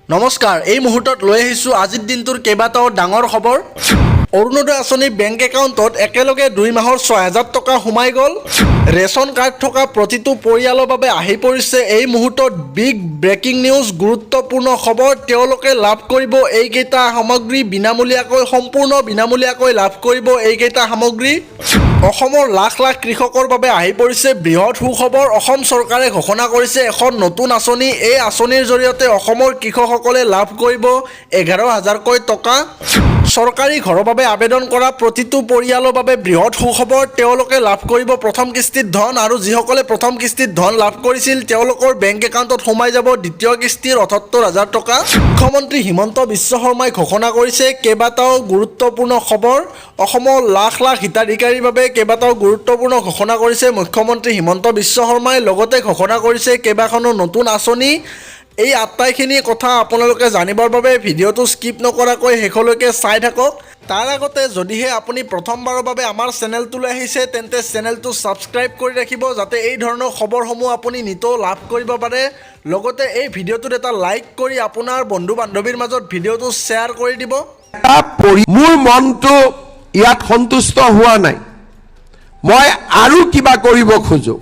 নমস্কাৰ, এই মুহূৰ্তত লৈ আহিছোঁ আজিৰ দিনটোৰ কেইবাটাও ডাঙৰ খবৰ। অৰুণোদয় আঁচনিৰ বেংক একাউণ্টত একেলগে 2 মাহৰ 6,000 টকা সোমাই গ'ল। ৰেচন কাৰ্ড থকা প্ৰতিটো পৰিয়ালৰ বাবে আহি পৰিছে এই মুহূৰ্তত বিগ ব্ৰেকিং নিউজ, গুৰুত্বপূৰ্ণ খবৰ। তেওঁলোকে লাভ কৰিব এইকেইটা সামগ্ৰী বিনামূলীয়াকৈ, সম্পূৰ্ণ বিনামূলীয়াকৈ লাভ কৰিব এইকেইটা সামগ্ৰী। অসমৰ লাখ লাখ কৃষকৰ বাবে আহি পৰিছে বৃহৎ সুখবৰ। অসম চৰকাৰে ঘোষণা কৰিছে এখন নতুন আঁচনি। এই আঁচনিৰ জৰিয়তে অসমৰ কৃষকসকলে লাভ কৰিব 11,000কৈ টকা। চৰকাৰী ঘৰৰ বাবে আবেদন কৰা প্ৰতিটো পৰিয়ালৰ বাবে বৃহৎ সুখবৰ। তেওঁলোকে লাভ কৰিব প্ৰথম কিস্তিত ধন, আৰু যিসকলে প্ৰথম কিস্তিত ধন লাভ কৰিছিল তেওঁলোকৰ বেংক একাউণ্টত সোমাই যাব দ্বিতীয় কিস্তিৰ 78,000 টকা। মুখ্যমন্ত্ৰী হিমন্ত বিশ্ব শৰ্মাই ঘোষণা কৰিছে কেইবাটাও গুৰুত্বপূৰ্ণ খবৰ। অসমৰ লাখ লাখ হিতাধিকাৰীৰ বাবে কেইবাটাও গুৰুত্বপূৰ্ণ ঘোষণা কৰিছে মুখ্যমন্ত্ৰী হিমন্ত বিশ্ব শৰ্মাই। লগতে ঘোষণা কৰিছে কেইবাখনো নতুন আঁচনি। এই আটাইখিনি কথা আপোনালোকে জানিবৰ বাবে ভিডিঅ'টো স্কিপ নকৰাকৈ শেষলৈকে চাই থাকক। তাৰ আগতে যদিহে আপুনি প্ৰথমবাৰৰ বাবে আমাৰ চেনেলটোলৈ আহিছে তেন্তে চেনেলটো ছাবস্ক্ৰাইব কৰি ৰাখিব, যাতে এই ধৰণৰ খবৰসমূহ আপুনি নিতৌ লাভ কৰিব পাৰে। লগতে এই ভিডিঅ'টোত এটা লাইক কৰি আপোনাৰ বন্ধু বান্ধৱীৰ মাজত ভিডিঅ'টো শ্বেয়াৰ কৰি দিব। মোৰ মনটো ইয়াত সন্তুষ্ট হোৱা নাই, মই আৰু কিবা কৰিব খোজো।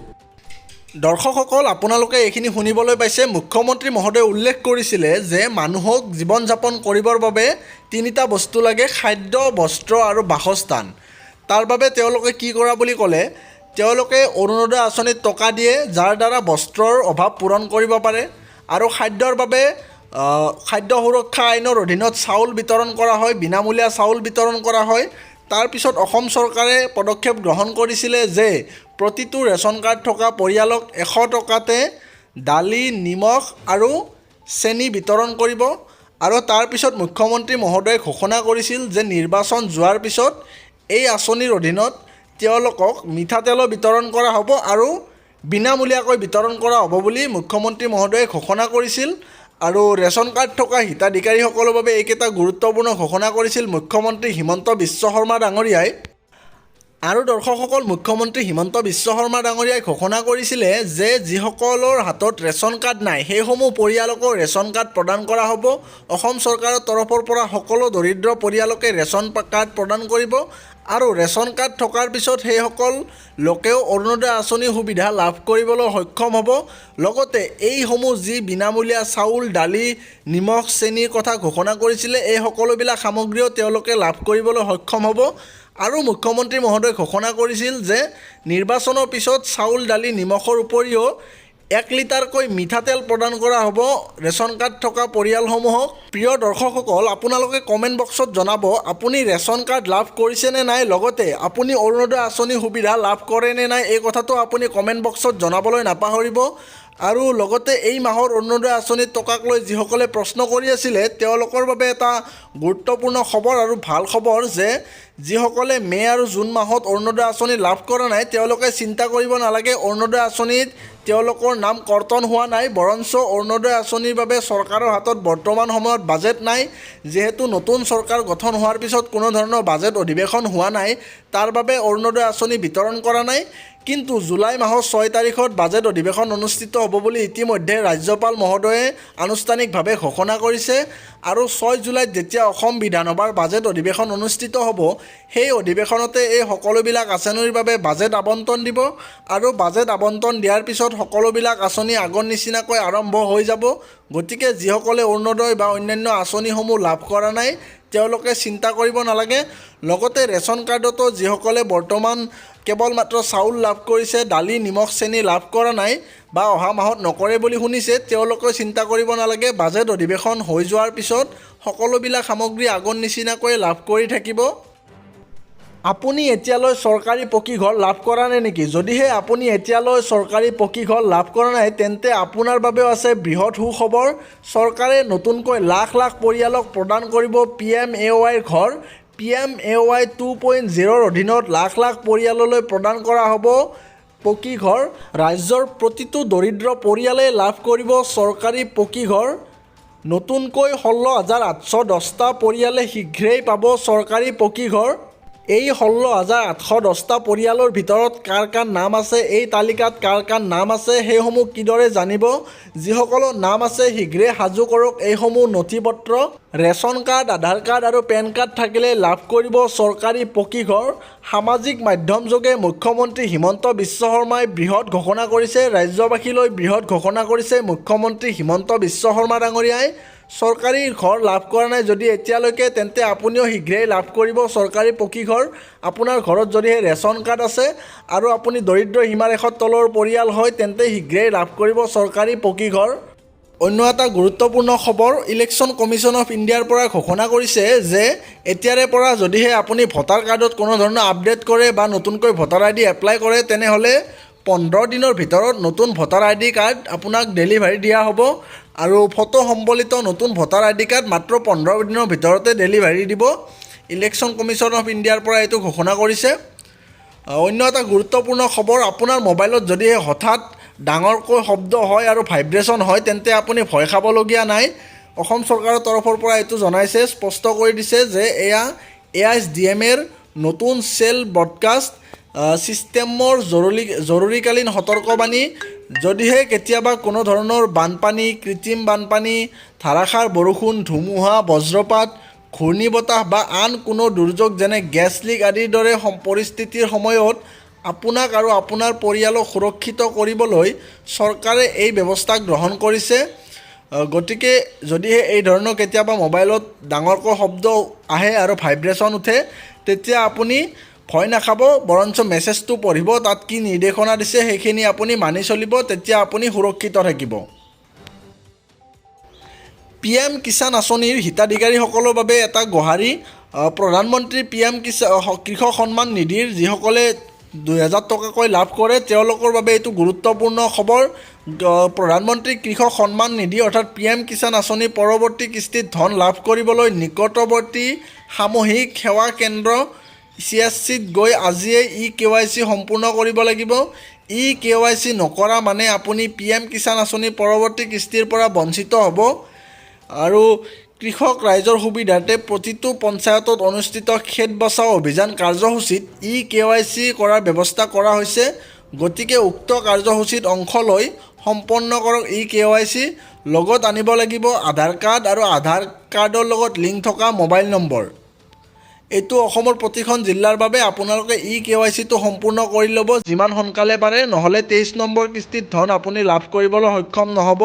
দৰ্শকসকল, আপোনালোকে এইখিনি শুনিবলৈ পাইছে। মুখ্যমন্ত্ৰী মহোদয়ে উল্লেখ কৰিছিলে যে মানুহক জীৱন যাপন কৰিবৰ বাবে 3টা বস্তু লাগে: খাদ্য, বস্ত্ৰ আৰু বাসস্থান। তাৰ বাবে তেওঁলোকে কি কৰা বুলি ক'লে, তেওঁলোকে অৰুণোদয় আঁচনিত টকা দিয়ে, যাৰ দ্বাৰা বস্ত্ৰৰ অভাৱ পূৰণ কৰিব পাৰে, আৰু খাদ্যৰ বাবে খাদ্য সুৰক্ষা আইনৰ অধীনত চাউল বিতৰণ কৰা হয়, বিনামূলীয়া চাউল বিতৰণ কৰা হয়। তাৰপিছত অসম চৰকাৰে পদক্ষেপ গ্ৰহণ কৰিছিলে যে প্ৰতিটো ৰেচন কাৰ্ড থকা পৰিয়ালক 100 টকাতে দালি, নিমখ আৰু চেনি বিতৰণ কৰিব। আৰু তাৰপিছত মুখ্যমন্ত্ৰী মহোদয়ে ঘোষণা কৰিছিল যে নিৰ্বাচন যোৱাৰ পিছত এই আঁচনিৰ অধীনত তেওঁলোকক মিঠাতেলো বিতৰণ কৰা হ'ব আৰু বিনামূলীয়াকৈ বিতৰণ কৰা হ'ব বুলি মুখ্যমন্ত্ৰী মহোদয়ে ঘোষণা কৰিছিল। আৰু ৰেচন কাৰ্ড থকা হিতাধিকাৰীসকলৰ বাবে এইকেইটা গুৰুত্বপূৰ্ণ ঘোষণা কৰিছিল মুখ্যমন্ত্ৰী হিমন্ত বিশ্ব শৰ্মা ডাঙৰীয়াই। আৰু দৰ্শকসকল, মুখ্যমন্ত্ৰী হিমন্ত বিশ্ব শৰ্মা ডাঙৰীয়াই ঘোষণা কৰিছিলে যে যিসকলৰ হাতত ৰেচন কাৰ্ড নাই সেইসমূহ পৰিয়ালকো ৰেচন কাৰ্ড প্ৰদান কৰা হ'ব। অসম চৰকাৰৰ তৰফৰ পৰা সকলো দৰিদ্ৰ পৰিয়ালকে ৰেচন কাৰ্ড প্ৰদান কৰিব, আৰু ৰেচন কাৰ্ড থকাৰ পিছত সেইসকল লোকেও অৰুণোদয় আঁচনিৰ সুবিধা লাভ কৰিবলৈ সক্ষম হ'ব। লগতে এইসমূহ যি বিনামূলীয়া চাউল, দালি, নিমখ, চেনিৰ কথা ঘোষণা কৰিছিলে, এই সকলোবিলাক সামগ্ৰীও তেওঁলোকে লাভ কৰিবলৈ সক্ষম হ'ব। আৰু মুখ্যমন্ত্ৰী মহোদয়ে ঘোষণা কৰিছিল যে নিৰ্বাচনৰ পিছত চাউল, দালি, নিমখৰ উপৰিও 1 লিটাৰকৈ মিঠাতেল প্ৰদান কৰা হ'ব ৰেচন কাৰ্ড থকা পৰিয়ালসমূহক। প্ৰিয় দৰ্শকসকল, আপোনালোকে কমেণ্ট বক্সত জনাব আপুনি ৰেচন কাৰ্ড লাভ কৰিছে নে নাই, লগতে আপুনি অৰুণোদয় আঁচনিৰ সুবিধা লাভ কৰে নে নাই, এই কথাটো আপুনি কমেণ্ট বক্সত জনাবলৈ নাপাহৰিব। আৰু লগতে এই মাহৰ অৰুণোদয় আঁচনিৰ টকাক লৈ যিসকলে প্ৰশ্ন কৰি আছিলে তেওঁলোকৰ বাবে এটা গুৰুত্বপূৰ্ণ খবৰ আৰু ভাল খবৰ যে যিসকলে মে' আৰু জুন মাহত অৰুণোদয় আঁচনি লাভ কৰা নাই তেওঁলোকে চিন্তা কৰিব নালাগে। অৰুণোদয় আঁচনিত তেওঁলোকৰ নাম কৰ্তন হোৱা নাই, বৰঞ্চ অৰুণোদয় আঁচনিৰ বাবে চৰকাৰৰ হাতত বৰ্তমান সময়ত বাজেট নাই। যিহেতু নতুন চৰকাৰ গঠন হোৱাৰ পিছত কোনো ধৰণৰ বাজেট অধিৱেশন হোৱা নাই, তাৰ বাবে অৰুণোদয় আঁচনি বিতৰণ কৰা নাই। কিন্তু জুলাই মাহৰ 6 তাৰিখত বাজেট অধিৱেশন অনুষ্ঠিত হ'ব বুলি ইতিমধ্যে ৰাজ্যপাল মহোদয়ে আনুষ্ঠানিকভাৱে ঘোষণা কৰিছে। আৰু 6 জুলাইত যেতিয়া অসম বিধানসভাৰ বাজেট অধিৱেশন অনুষ্ঠিত হ'ব, সেই অধিৱেশনতে এই সকলোবিলাক আঁচনিৰ বাবে বাজেট আবণ্টন দিব। আৰু বাজেট আবণ্টন দিয়াৰ পিছত সকলোবিলাক আঁচনি আগৰ নিচিনাকৈ আৰম্ভ হৈ যাব। গতিকে যিসকলে অৰুণোদয় বা অন্যান্য আঁচনিসমূহ লাভ কৰা নাই তেওঁলোকে চিন্তা কৰিব নালাগে। লগতে ৰেচন কাৰ্ডতো যিসকলে বৰ্তমান কেৱল মাত্ৰ চাউল লাভ কৰিছে, দালি, নিমখ, চেনি লাভ কৰা নাই বা অহা মাহত নকৰে বুলি শুনিছে, তেওঁলোকে চিন্তা কৰিব নালাগে। বাজেট অধিৱেশন হৈ যোৱাৰ পিছত সকলোবিলাক সামগ্ৰী আগৰ নিচিনাকৈ লাভ কৰি থাকিব। আপুনি এতিয়ালৈ চৰকাৰী পকী ঘৰ লাভ কৰা নাই নেকি? যদিহে আপুনি এতিয়ালৈ চৰকাৰী পকী ঘৰ লাভ কৰা নাই তেন্তে আপোনাৰ বাবেও আছে বৃহৎ সুখবৰ। চৰকাৰে নতুনকৈ লাখ লাখ পৰিয়ালক প্ৰদান কৰিব PMAY ঘৰ। PMAY 2.0ৰ অধীনত লাখ লাখ পৰিয়াললৈ প্ৰদান কৰা হ'ব পকী ঘৰ। ৰাজ্যৰ প্ৰতিটো দৰিদ্ৰ পৰিয়ালে লাভ কৰিব চৰকাৰী পকী ঘৰ। নতুনকৈ 16,810টা পৰিয়ালে শীঘ্ৰেই পাব চৰকাৰী পকী ঘৰ। এই 16,810টা পৰিয়ালৰ ভিতৰত কাৰ কাৰ নাম আছে, এই তালিকাত কাৰ কাৰ নাম আছে সেইসমূহ কিদৰে জানিব? যিসকলৰ নাম আছে শীঘ্ৰে সাজু কৰক এইসমূহ নথি পত্ৰ। ৰেচন কাৰ্ড, আধাৰ কাৰ্ড আৰু পেন কাৰ্ড থাকিলে লাভ কৰিব চৰকাৰী পকী ঘৰ। সামাজিক মাধ্যমযোগে মুখ্যমন্ত্ৰী হিমন্ত বিশ্ব শৰ্মাই বৃহৎ ঘোষণা কৰিছে। ৰাজ্যবাসীলৈ বৃহৎ ঘোষণা কৰিছে মুখ্যমন্ত্ৰী হিমন্ত বিশ্ব শৰ্মা ডাঙৰীয়াই। চৰকাৰী ঘৰ লাভ কৰা নাই যদি এতিয়ালৈকে, তেন্তে আপুনিও শীঘ্ৰেই লাভ কৰিব চৰকাৰী পকী ঘৰ। আপোনাৰ ঘৰত যদিহে ৰেচন কাৰ্ড আছে আৰু আপুনি দৰিদ্ৰ সীমাৰেখাৰ তলৰ পৰিয়াল হয়, তেন্তে শীঘ্ৰেই লাভ কৰিব চৰকাৰী পকী ঘৰ। অন্য এটা গুৰুত্বপূৰ্ণ খবৰ, ইলেকশ্যন কমিশ্যন অফ ইণ্ডিয়াৰ পৰা ঘোষণা কৰিছে যে এতিয়াৰে পৰা যদিহে আপুনি ভোটাৰ কাৰ্ডত কোনো ধৰণৰ আপডেট কৰে বা নতুনকৈ ভোটাৰ ID এপ্লাই কৰে, তেনেহ'লে 15 দিনৰ ভিতৰত নতুন ভোটাৰ ID কাৰ্ড আপোনাক ডেলিভাৰী দিয়া হ'ব। আৰু ফটো সম্বলিত নতুন ভোটাৰ ID কাৰ্ড মাত্ৰ 15 দিনৰ ভিতৰতে ডেলিভাৰী দিব। ইলেকশ্যন কমিশ্যন অফ ইণ্ডিয়াৰ পৰা এইটো ঘোষণা কৰিছে। অন্য এটা গুৰুত্বপূৰ্ণ খবৰ, আপোনাৰ মোবাইলত যদিহে হঠাৎ ডাঙৰকৈ শব্দ হয় আৰু ভাইব্ৰেশ্যন হয়, তেন্তে আপুনি ভয় খাবলগীয়া নাই। অসম চৰকাৰৰ তৰফৰ পৰা এইটো জনাইছে, স্পষ্ট কৰি দিছে যে এয়া AISDMAৰ নতুন চেল ব্ৰডকাষ্ট ছিষ্টেমৰ জৰুৰীকালীন সতৰ্কবাণী। যদিহে কেতিয়াবা কোনো ধৰণৰ বানপানী, কৃত্ৰিম বানপানী, ধাৰাসাৰ বৰষুণ, ধুমুহা, বজ্ৰপাত, ঘূৰ্ণীবতাহ বা আন কোনো দুৰ্যোগ যেনে গেছ লিক আদিৰ দৰে পৰিস্থিতিৰ সময়ত আপোনাক আৰু আপোনাৰ পৰিয়ালক সুৰক্ষিত কৰিবলৈ চৰকাৰে এই ব্যৱস্থা গ্ৰহণ কৰিছে। গতিকে যদিহে এই ধৰণৰ কেতিয়াবা মোবাইলত ডাঙৰকৈ শব্দ আহে আৰু ভাইব্ৰেশ্যন উঠে, তেতিয়া আপুনি ভয় নাখাব, বৰঞ্চ মেছেজটো পঢ়িব, তাত কি নিৰ্দেশনা দিছে সেইখিনি আপুনি মানি চলিব, তেতিয়া আপুনি সুৰক্ষিত থাকিব। PM কিষাণ আঁচনিৰ হিতাধিকাৰীসকলৰ বাবে এটা গুহাৰি। প্ৰধানমন্ত্ৰী PM কৃষক সন্মান নিধিৰ যিসকলে 2,000 টকাকৈ লাভ কৰে, তেওঁলোকৰ বাবে এইটো গুৰুত্বপূৰ্ণ খবৰ। প্ৰধানমন্ত্ৰী কৃষক সন্মান নিধি অৰ্থাৎ PM কিষাণ আঁচনিৰ পৰৱৰ্তী কিস্তিত ধন লাভ কৰিবলৈ নিকটৱৰ্তী সামূহিক সেৱা কেন্দ্ৰ CSCত গৈ আজিয়ে eKYC সম্পূৰ্ণ কৰিব লাগিব। eKYC নকৰা মানে আপুনি PM কিষাণ আঁচনিৰ পৰৱৰ্তী কিস্তিৰ পৰা বঞ্চিত হ'ব। আৰু কৃষক ৰাইজৰ সুবিধাৰ্থে প্ৰতিটো পঞ্চায়তত অনুষ্ঠিত খেত বচাও অভিযান কাৰ্যসূচীত eKYC কৰাৰ ব্যৱস্থা কৰা হৈছে। গতিকে উক্ত কাৰ্যসূচীত অংশ লৈ সম্পন্ন কৰক eKYC। লগত আনিব লাগিব আধাৰ কাৰ্ড আৰু আধাৰ কাৰ্ডৰ লগত লিংক থকা মোবাইল নম্বৰ। এইটো অসমৰ প্ৰতিখন জিলাৰ বাবে আপোনালোকে eKYCটো সম্পূৰ্ণ কৰি ল'ব যিমান সোনকালে পাৰে, নহ'লে 23 নম্বৰ কিস্তিত ধন আপুনি লাভ কৰিবলৈ সক্ষম নহ'ব।